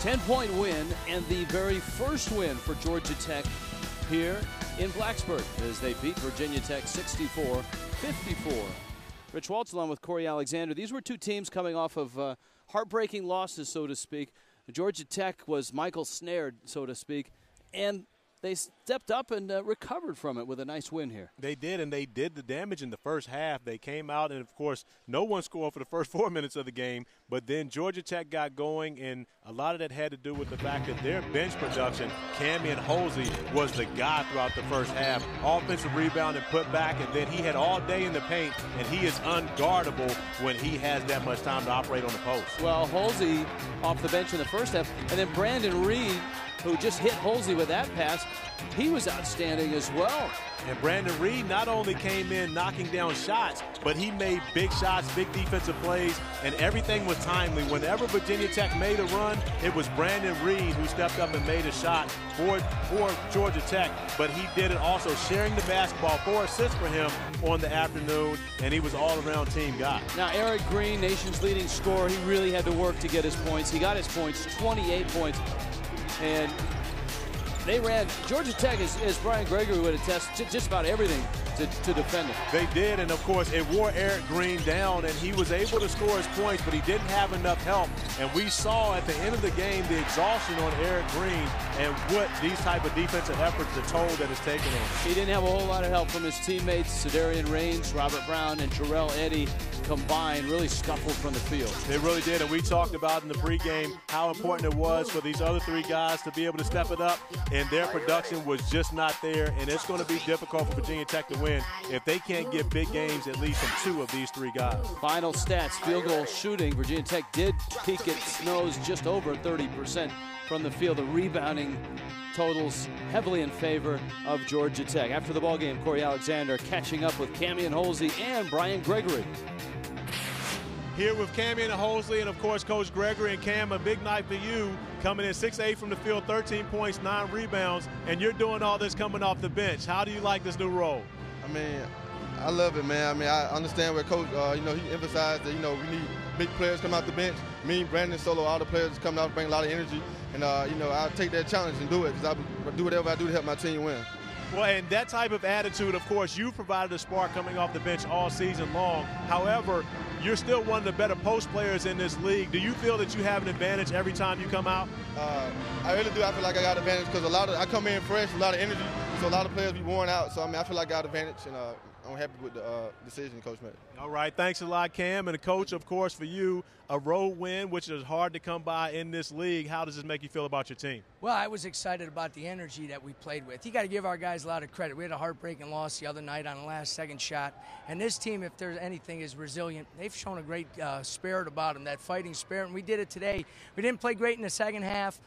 10-point win, and the very first win for Georgia Tech here in Blacksburg as they beat Virginia Tech 64-54. Rich Waltz along with Corey Alexander. These were two teams coming off of heartbreaking losses, so to speak. Georgia Tech was Michael snared, so to speak, and they stepped up and recovered from it with a nice win here. They did, and they did the damage in the first half. They came out, and, of course, no one scored for the first 4 minutes of the game. But then Georgia Tech got going, and a lot of that had to do with the fact that their bench production, Kammeon Hosley, was the guy throughout the first half. Offensive rebound and put back, and then he had all day in the paint, and he is unguardable when he has that much time to operate on the post. Well, Hosley off the bench in the first half, and then Brandon Reed, who just hit Hosley with that pass, he was outstanding as well. And Brandon Reed not only came in knocking down shots, but he made big shots, big defensive plays, and everything was timely. Whenever Virginia Tech made a run, it was Brandon Reed who stepped up and made a shot for Georgia Tech, but he did it also sharing the basketball, 4 assists for him on the afternoon, and he was all-around team guy. Now, Eric Green, nation's leading scorer, he really had to work to get his points. He got his points, 28 points. And they ran, Georgia Tech, as Brian Gregory would attest, just about everything to defend it. They did, and of course, it wore Eric Green down, and he was able to score his points, but he didn't have enough help. And we saw at the end of the game the exhaustion on Eric Green and what these type of defensive efforts, the toll that is taken on him. He didn't have a whole lot of help from his teammates, Cedarian Raines, Robert Brown, and Jarrell Eddy combined, really scuffled from the field. They really did, and we talked about in the pregame how important it was for these other 3 guys to be able to step it up, and their production was just not there, and it's going to be difficult for Virginia Tech to win if they can't get big games at least from 2 of these 3 guys. Final stats, field goal shooting. Virginia Tech did peak its nose just over 30% from the field. The rebounding totals heavily in favor of Georgia Tech. After the ball game, Corey Alexander catching up with Kammeon Hosley and Brian Gregory. Here with Kammeon Hosley and, of course, Coach Gregory. And Cam, a big night for you, coming in 6-8 from the field, 13 points, 9 rebounds, and you're doing all this coming off the bench. How do you like this new role? I mean, I love it, man. I mean, I understand where Coach, he emphasized that, we need big players come out the bench. Me, Brandon, Solo, all the players come out, bring a lot of energy. And, I'll take that challenge and do it because I'll do whatever I do to help my team win. Well, and that type of attitude, of course, you've provided a spark coming off the bench all season long. However, you're still one of the better post players in this league. Do you feel that you have an advantage every time you come out? I really do. I feel like I got an advantage because I come in fresh, a lot of energy, so a lot of players be worn out. So, I feel like I got an advantage, and I'm happy with the decision Coach made. All right. Thanks a lot, Cam. And, Coach, of course, for you, a road win, which is hard to come by in this league. How does this make you feel about your team? Well, I was excited about the energy that we played with. You got to give our guys a lot of credit. We had a heartbreaking loss the other night on the last-second shot. And this team, if there's anything, is resilient. They've shown a great spirit about them, that fighting spirit, and we did it today. We didn't play great in the second half.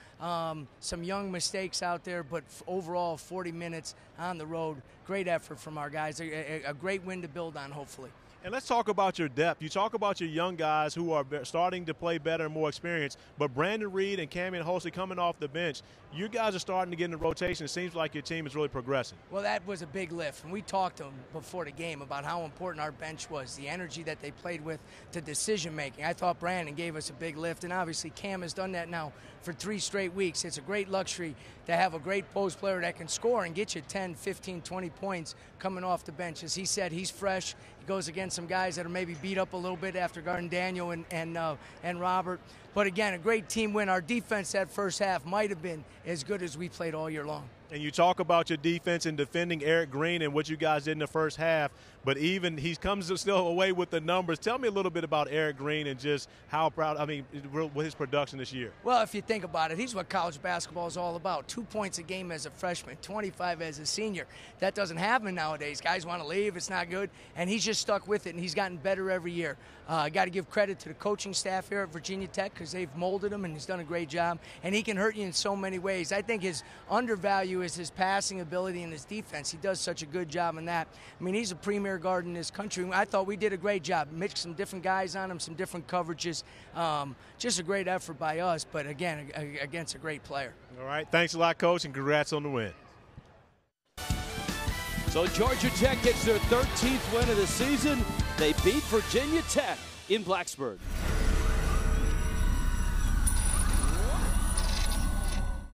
Some young mistakes out there, but overall 40 minutes on the road. Great effort from our guys. A great win to build on, hopefully. And let's talk about your depth. You talk about your young guys who are starting to play better and more experienced, but Brandon Reed and Kammeon Hosley coming off the bench, you guys are starting to get in the rotation. It seems like your team is really progressing. Well, that was a big lift, and we talked to them before the game about how important our bench was, the energy that they played with, the decision-making. I thought Brandon gave us a big lift, and obviously Cam has done that now for 3 straight weeks. It's a great luxury to have a great post player that can score and get you 10, 15, 20 points coming off the bench. As he said, he's fresh. He goes against some guys that are maybe beat up a little bit after guarding Daniel and Robert. But again, a great team win. Our defense that first half might have been as good as we played all year long. And you talk about your defense and defending Eric Green and what you guys did in the first half, but even he comes still away with the numbers. Tell me a little bit about Eric Green and just how proud, with his production this year. Well, if you think about it, he's what college basketball is all about. 2 points a game as a freshman, 25 as a senior. That doesn't happen nowadays. Guys want to leave, it's not good, and he's just stuck with it, and he's gotten better every year. I got to give credit to the coaching staff here at Virginia Tech because they've molded him, and he's done a great job, and he can hurt you in so many ways. I think his undervalue is his passing ability and his defense. He does such a good job in that. I mean, he's a premier guard in this country. I thought we did a great job. Mixed some different guys on him, some different coverages. Just a great effort by us, but again, against a great player. All right. Thanks a lot, Coach, and congrats on the win. So Georgia Tech gets their 13th win of the season. They beat Virginia Tech in Blacksburg.